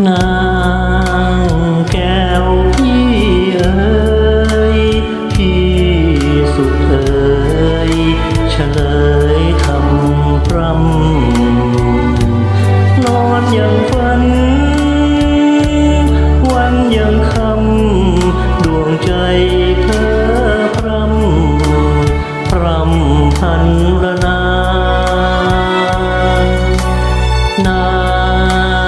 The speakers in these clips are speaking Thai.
นางแก้วพี่เอ๋ยพี่สุดเอ๋ยเฉลยทำพรำนอนยังฝันวันยังคำดวงใจเพ้อพรำพันระนานา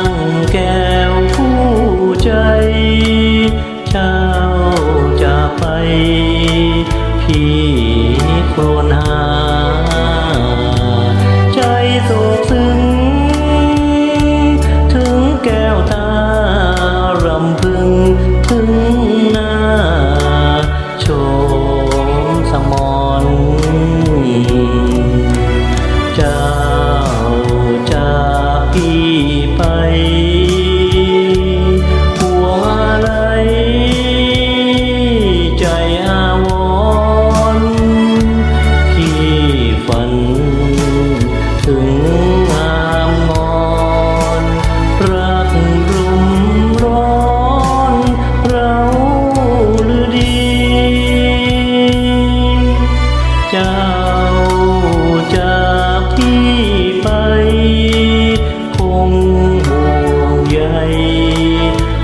งแก้วผู้ใจเจ้าจะไปพี่ครวญหาใจโศกซึ้งถึงแก้วตารำพึงถึงหน้าโฉมสมรเจ้าจากพี่ไปห่วงอะไรใจอาวรณ์พี่ฝันถึงงามงอนรักรุ่มร้อนเราหรือดีเจ้าจากพี่ไปคงห่วงใย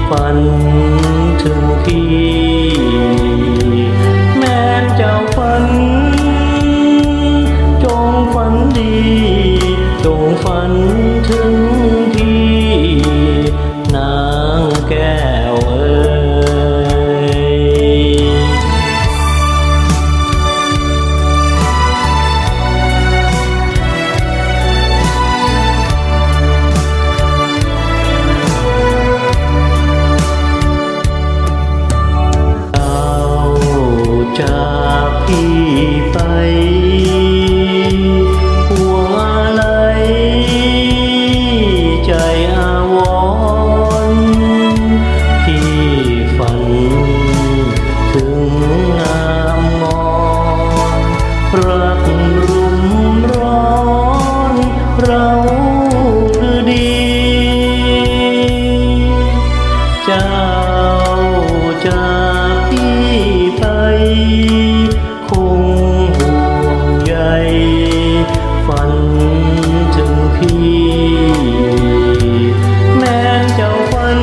ฝันถึงพี่แม้เจ้าฝันจงฝันดีจงฝันถึงพี่นางแก้วเอ๋ยจากพี่ไปห่วงอะไรใจอาวรณ์พี่ฝันถึงงามงอนรักรุ่มร้อนเราหรือดีเจ้าจากพี่ไปคงห่วงใยฝันถึงพี่แม้เจ้าฝัน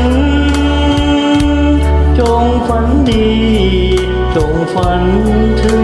จงฝันดีจงฝันถึง